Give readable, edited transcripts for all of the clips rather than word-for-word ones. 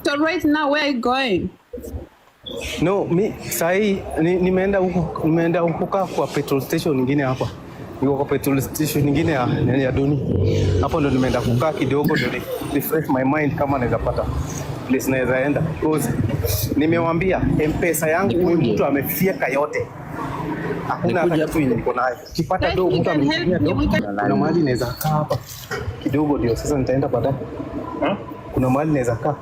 So right now where are you going? No, sahi nimeenda huko kwa petrol station nyingine hapa. Niko kwa petrol station nyingine ya Doni. Hapo ndo nimeenda kukaa kidogo ndo refresh my mind kama naweza pata place naweza enda. Because nimewambia M-Pesa yangu huyu mtu amefieka yote. Hakuna hata kitu yenye niko nayo. Kipata do mtu amefieka do. Kuna mahali naweza kaa hapa kidogo ndio sasa nitaenda baadaye. Kuna mahali naweza kaa.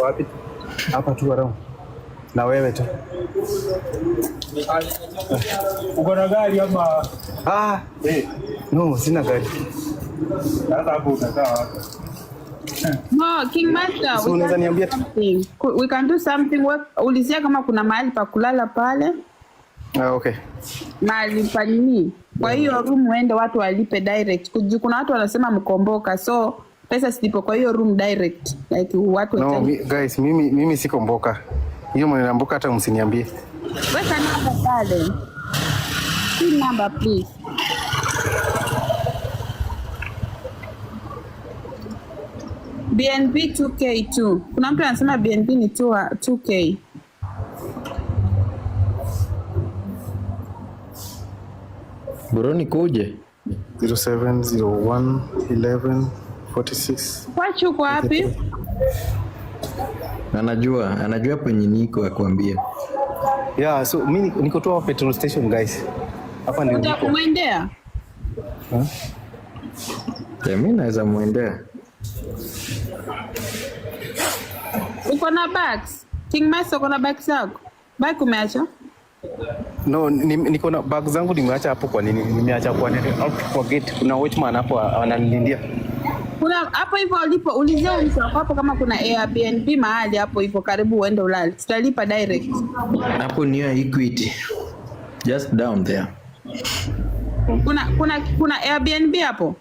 Wapi? Hapa tu around. Na wewe tu. Uko na gari ama? No, sina gari. Sasa hapo utakaa wapi? No, King Master. So unaweza niambia we can do something. Ulizia kama kuna mahali pa kulala pale. Okay. Mahali pa nini? Kwa hiyo room uende watu walipe direct. Kuna watu wanasema mkomboka. So pesa silipo kwa hiyo room direct. Like watu no, guys, mimi sikomboka. Hiyo mwenye mboka hata msiniambie. Weka namba pale. Hii namba please. BNB 2K2. Kuna mtu anasema BNB ni 2K. Buroni kuje 0701 11 46. Kwachu uko wapi? Anajua penye niko akwambia. Yeah, so mimi niko tu hapa petrol station guys. Hapa ndio niko. Utakumwendea? Mimi naweza muendea. Uko na bags? King Master uko na bags zako? Bag umeacha? No, niko na bag zangu nimeacha hapo kwa nini? Nimeacha kwa nini? Out kwa gate kuna watchman hapo ananilindia. Kuna hapo hivyo ulipo ulizia hapo kama kuna Airbnb mahali hapo hivyo karibu uende ulale. Tutalipa direct. Hapo ni Equity. Just down there. Kuna Airbnb hapo?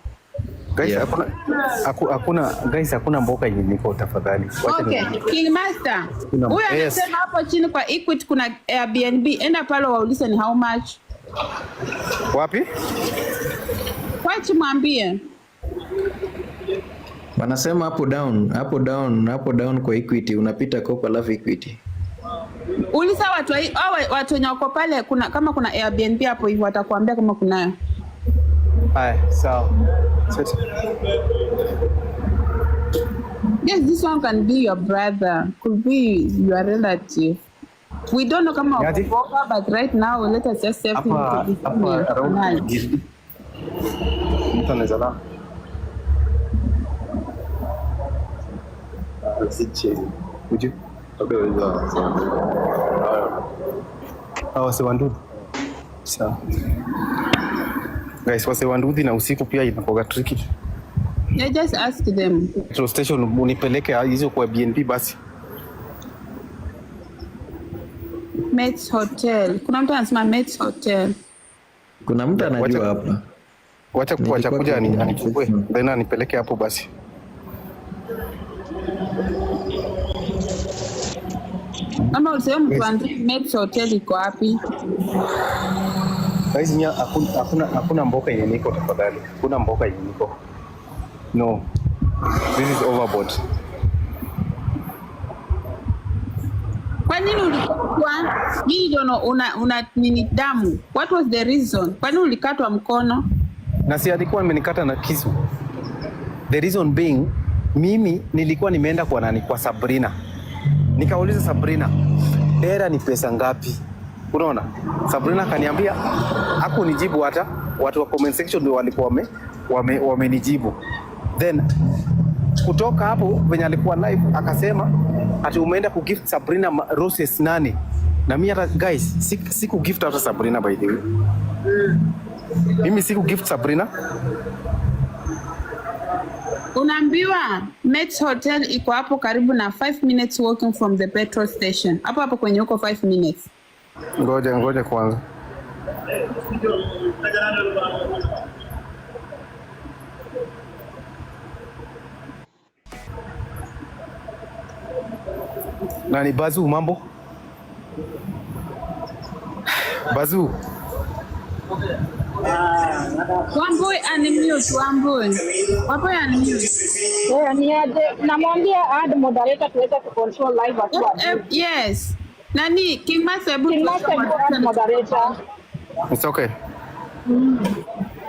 Guys, yeah. Hakuna mboka yenye niko tafadhali. Okay, King Master. Huyu anasema hapo chini kwa Equity kuna Airbnb. Enda pale waulize ni how much. Wapi? Kwachi mwambie. Wanasema hapo down kwa Equity unapita Copa Love Equity. Uliza watu wenye wako pale kama kuna Airbnb hapo hivyo watakuambia kama kunayo. Haya, sawa. Yes, this one can be your brother, could be your relative. We don't know kama wako, but right now let us just save him to this around. Mtu anaweza la. Would you? Wase wanduthi. Sawa. Guys, wase wanduthi na usiku pia inakuwa tricky. Yeah, just ask them. Petrol station unipeleke hizo kwa BNB basi. Mates Hotel. Kuna mtu anasema Mates Hotel. Kuna mtu anajua hapa. Wacha kuja anichukue. Then anipeleke hapo basi. Kama useme mtu andike Mates Hotel iko wapi? Guys, hakuna mboka yenye niko tafadhali. Hakuna mboka yenye niko. No. This is overboard. Kwa nini ulikatwa? Mimi ndio una nini damu? What was the reason? Kwa nini ulikatwa mkono? Na si alikuwa amenikata na kisu. The reason being mimi nilikuwa nimeenda kwa nani? Kwa Sabrina. Nikauliza Sabrina, dera ni pesa ngapi? Unaona? Sabrina kaniambia hakunijibu hata watu wa comment section ndio walikuwa wamenijibu. Then kutoka hapo venye alikuwa live akasema ati umeenda kugift Sabrina roses 8. Na mimi hata guys siku gift hata Sabrina by the way. Mimi siku gift Sabrina. Unaambiwa Mates Hotel iko hapo karibu na 5 minutes walking from the petrol station. Hapo kwenye uko 5 minutes. Ngoja kwanza. Nani Bazu, mambo? Bazu. Wambui unmute, Wambui. Wambui unmute. Namwambia add moderator tuweze kucontrol live at once. Yes. Nani, King Master, King Master add moderator. It's okay.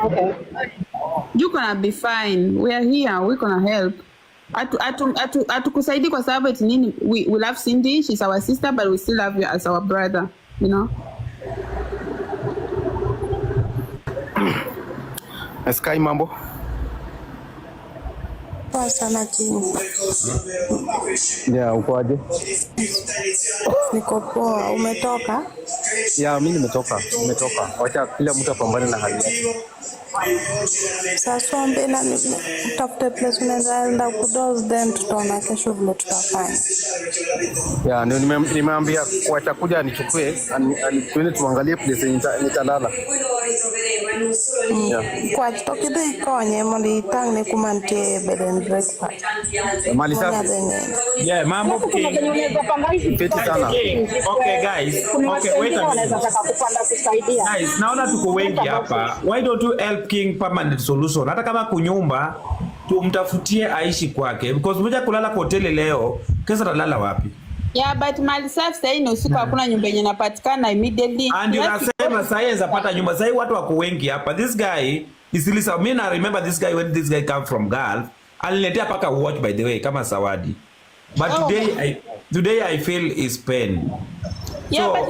Okay. You're gonna be fine. We are here. We're gonna help. Atukusaidi kwa sababu eti nini? We love Cindy. She's our sister, but we still love you as our brother. You know? Sky, mambo? Poa sana King. Yeah, ukoaje? Niko poa. Umetoka? Yeah, mimi nimetoka. Wacha kila mtu apambane na hali yake. Sasa mbona utafute place unaenda kudoze then tutaona kesho vile tutafanya. Yeah, ndio nimeambia kwa atakuja nichukue, twende tuangalie place nitalala. Kwa chitokido ikonye mondi itangne kumantie bed and breakfast. Mali safi. Yeah, mambo King. Fiti sana. Okay guys. Okay, wait a minute. Guys, naona tuko wengi hapa. Why don't you help King permanent solution? Hata kama kunyumba tumtafutie aishi kwake because mmoja kulala kwa hoteli leo, kesho atalala wapi? Yeah, but mali safi sasa ni usiku hakuna nyumba yenye inapatikana immediately. And unasema sasa yeye zapata nyumba. Sasa watu wako wengi hapa. This guy is Lisa. Mimi na remember this guy when this guy come from Gulf. Aliniletea paka watch by the way kama zawadi. But today I feel his pain. Yeah, so, but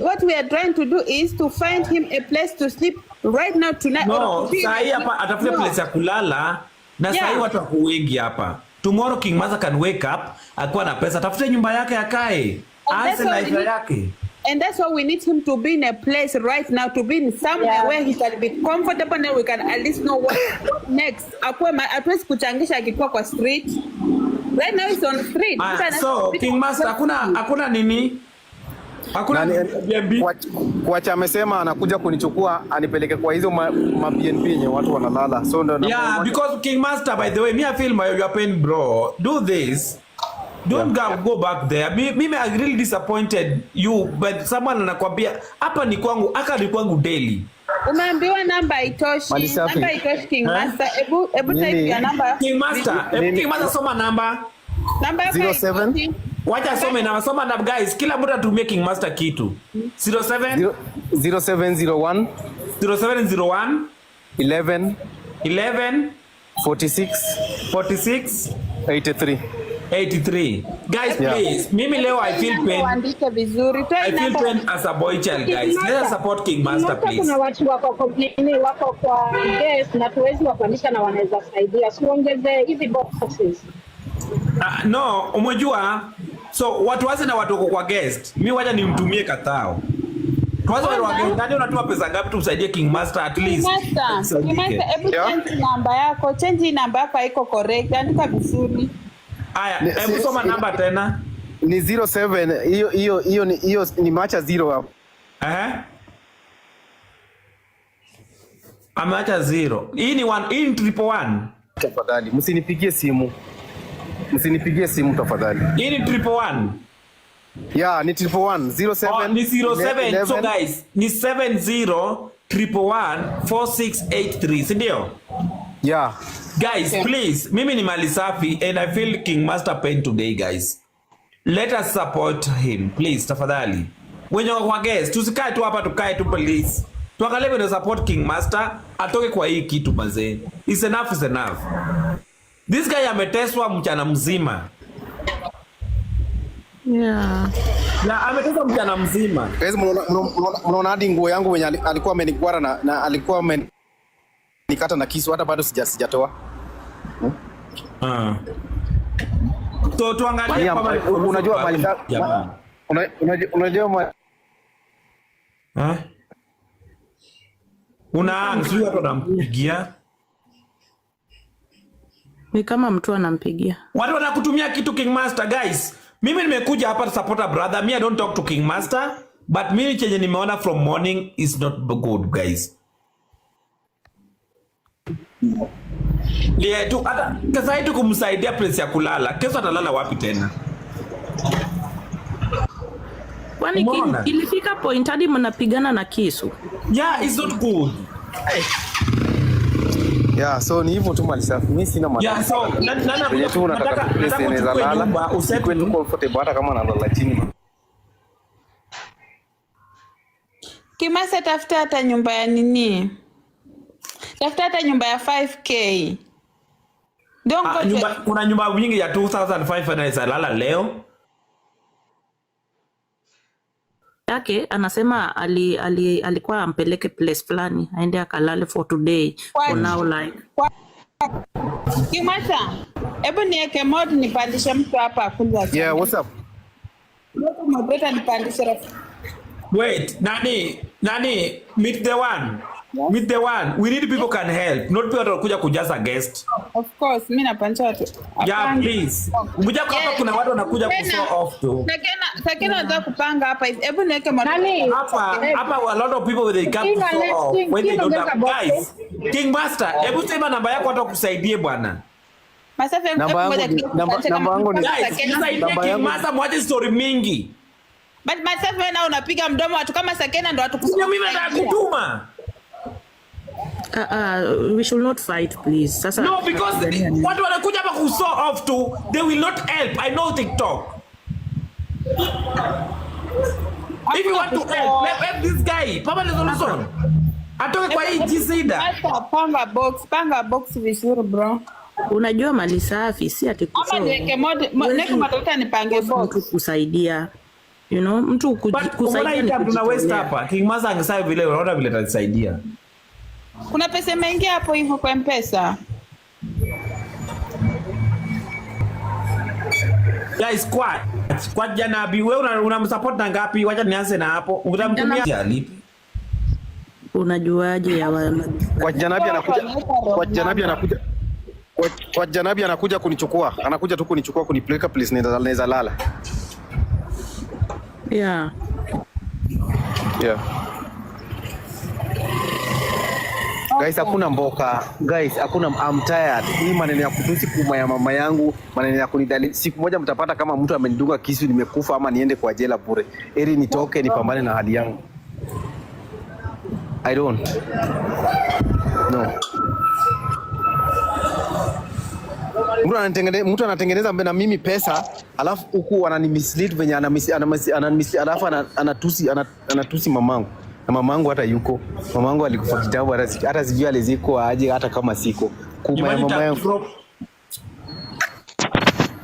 what we are trying to do is to find him a place to sleep right now tonight. No, sahi hapa atafute place ya kulala na sahi watu wako wengi hapa. Tomorrow King Master can wake up akuwa na pesa, atafute nyumba yake akae. Aanze life yake. And that's why we need him to be in a place right now, to be in somewhere where he can be comfortable and we can at least know what next. Atuwezi kuchangisha akikuwa kwa street. Right now he's on the street. So King Master hakuna nini? Hakuna Kwacha amesema anakuja kunichukua anipeleke kwa hizo ma BNB yenye watu wanalala. So ndo because King Master, by the way, me I feel your pain, bro. Do this. Don't go back there. Mimi I really disappointed you, but someone anakuambia hapa ni kwangu, aka ni kwangu daily. Umeambiwa namba itoshi. Namba itoshi King Master. Ebu type ya namba. King Master soma namba. Namba 07. Wacha some na soma na guys, kila mtu atumie King Master kitu. 0701 11 46 83. Guys, please. Mimi leo I feel pain. Andike vizuri. I feel pain as a boy child, guys. Let us support King Master, please. Kuna watu wako kwa guest na tuwezi wakuandisha na wanaweza saidia. Siongeze hizi boxes. No, umejua. So watu wazi na watu kwa guest. Mimi wacha nimtumie katao. Tuanze kwa guest. Nani unatuma pesa ngapi tumsaidie King Master at least? King Master, hebu change namba yako. Change namba yako haiko correct. Andika vizuri. Aya, hebu soma namba tena. Ni 07. Hiyo ni macha 0 hapo. Ameacha 0. Hii ni 1, hii ni 111. Tafadhali, msinipigie simu tafadhali. Hii ni 111. Yeah, ni 111. 07. Ni 07. So guys, ni 7011114683, si ndio? Yeah. Guys, please, mimi ni mali safi and I feel King Master pain today, guys. Let us support him, please, tafadhali. Wenye kwa guest, tusikae tu hapa tukae tu please. Tuangalie vile support King Master, atoke kwa hii kitu mazee. It's enough, is enough. This guy ameteswa mchana mzima. Yeah. Na ameteswa mchana mzima. Guys, mnaona hadi nguo yangu wenye alikuwa amenigwara na alikuwa amenikata na kisu, hata bado sijatoa. So tuangalie kama unajua mali unajua unaanza watu wanampigia. Ni kama mtu anampigia. Watu wanakutumia kitu King Master, guys. Mimi nimekuja hapa to support a brother. Me I don't talk to King Master, but mimi chenye nimeona from morning is not good, guys. Tu hata kesa yetu kumsaidia place ya kulala. Kesho atalala wapi tena? Kwani ilifika point hadi mnapigana na kisu? Yeah, it's not good. Yeah, so ni hivyo tu mali safi. Mimi sina maana. Yeah, so nataka place inaweza lala. Usiwe tu comfortable hata kama nalala chini. Kimasa, tafuta hata nyumba ya nini? Tafuta hata nyumba ya 5K. Kuna nyumba nyingi ya 2,500 lala leo. Yake anasema alikuwa ampeleke place fulani aende akalale for today. For now like. Kimasa, hebu niweke mod nipandishe mtu hapa akuza. Yeah, what's up? Moderator nipandishe rafiki. Wait, Nani, meet the one. Yeah. Meet the one. We need people can help. Not people watakuja kujaza guest. Of course, mimi napandisha watu. Yeah, please. Kuja hapa kuna watu wanakuja kushow off tu. Sakina nataka kupanga hapa. Hebu niweke moderator. Hapa a lot of people they come to show off when they don't have guys. King Master, hebu sema namba yako hata kusaidie bwana. Masafi namba yangu ni King Master, mwache story mingi. But Masafi wewe na unapiga mdomo watu kama Sakina ndo watu kusema mimi nataka kutuma. We should not fight, please. Sasa no, because watu wanakuja hapa ku show off too. They will not help. I know TikTok. If you want to help this guy, Papa Lesolution. Atoke kwa hii jisida. Panga box vizuri bro. Unajua mali safi si ati kushow. Ama niweke moderator nipange box. Mtu kusaidia. You know, mtu kusaidia ni tuna waste hapa. King Maza angesaidia vile unaona vile atasaidia. Kuna pesa mengi hapo hivyo kwa M-Pesa. Guys, kwa Janabi wewe unamsupport na ngapi? Wacha nianze na hapo. Utamtumia alipi? Unajuaje ya kwa Janabi anakuja kunichukua. Anakuja tu kunichukua kunipeleka place naweza lala. Yeah. Guys, hakuna mboka. Guys, hakuna, I'm tired. Hii maneno ya kutusi kuma ya mama yangu, maneno ya kunidhalilisha. Siku moja mtapata kama mtu amenidunga kisu nimekufa ama niende kwa jela bure. Eri nitoke nipambane na hali yangu. I don't. No. Mtu anatengeneza na mimi pesa, alafu huku ananimislead venye alafu anatusi mamangu. Na mamangu hata yuko. Mamangu alikufa kitambo hata sijui aliziko aje hata kama siko. Kuma ya mama yangu.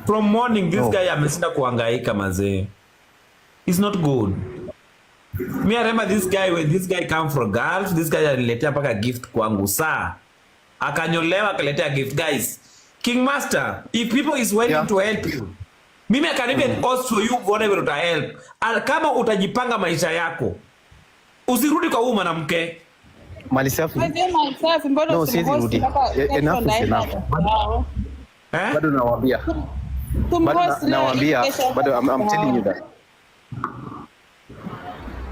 From morning this guy ameshinda kuhangaika mazee. It's not good. Me I remember this guy when this guy come from Gulf, this guy aliletea paka gift kwangu saa. Akanyolewa akaletea gift guys. King Master, if people is willing to help you, mimi I can even also you whatever to help. Kama utajipanga maisha yako, usirudi kwa huyu mwanamke. Mali safi. Mbona no, usirudi. Enough is enough. Bado nawaambia. Bado I'm telling you that.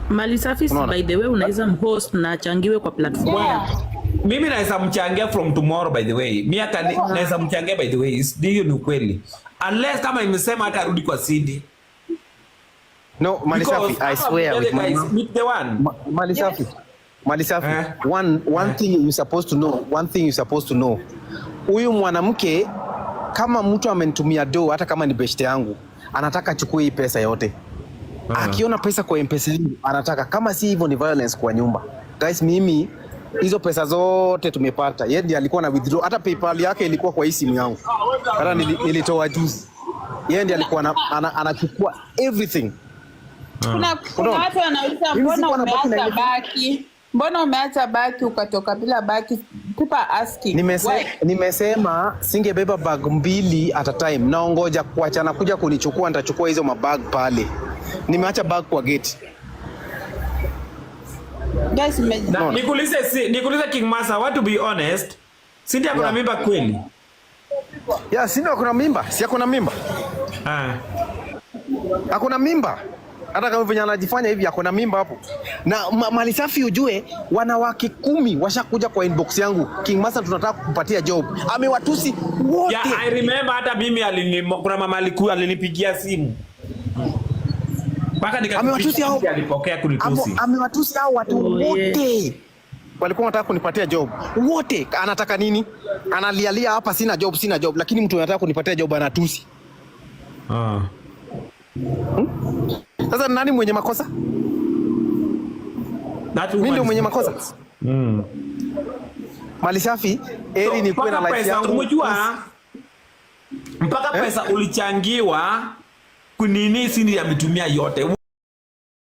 Mali safi by the way unaweza mhost na achangiwe kwa platform. Mimi naweza mchangia from tomorrow by the way. Mimi naweza mchangia by the way. Ndio ni kweli. Unless kama imesema hata rudi kwa CD. No, Mali safi, I swear with my meet the one. Mali safi. One thing you supposed to know. Huyu mwanamke kama mtu amenitumia do hata kama ni beshte yangu, anataka achukue hii pesa yote. Akiona pesa kwa M-Pesa yangu, anataka, kama si hivyo ni violence kwa nyumba. Guys, mimi hizo pesa zote tumepata. Yeye ndiye alikuwa na withdraw, hata PayPal yake ilikuwa kwa hii simu yangu. Hata nilitoa juzi. Yeye ndiye alikuwa anachukua everything. Kuna watu wanauliza mbona umeacha baki? Mbona umeacha baki ukatoka bila baki? People asking. Nimesema singebeba bag 2 at a time. Naongoja kuachana kuja kunichukua, nitachukua hizo mabag pale. Nimeacha bag kwa gate. Guys, nikuulize King Masa, what to be honest, Cynthia kuna mimba kweli? Yeah, Cynthia kuna mimba. Si kuna mimba? Hakuna mimba. Hata kama vile anajifanya hivi hakuna mimba hapo. Na Mali safi ujue wanawake 10 washakuja kwa inbox yangu. King Masa tunataka kukupatia job. Amewatusi wote. Yeah, I remember hata mimi kuna mama alikuwa alinipigia simu. Paka amewatusi hao, alipokea kunitusi. Amewatusi hao watu wote. walikuwa wanataka kunipatia job. Wote anataka nini? Analialia hapa sina job, lakini mtu anataka kunipatia job anatusi. Sasa nani mwenye makosa? Mimi ndio mwenye makosa. Mali safi, eri ni kuwa na life yangu. Umejua mpaka pesa ulichangiwa kunini sini ya mitumia yote.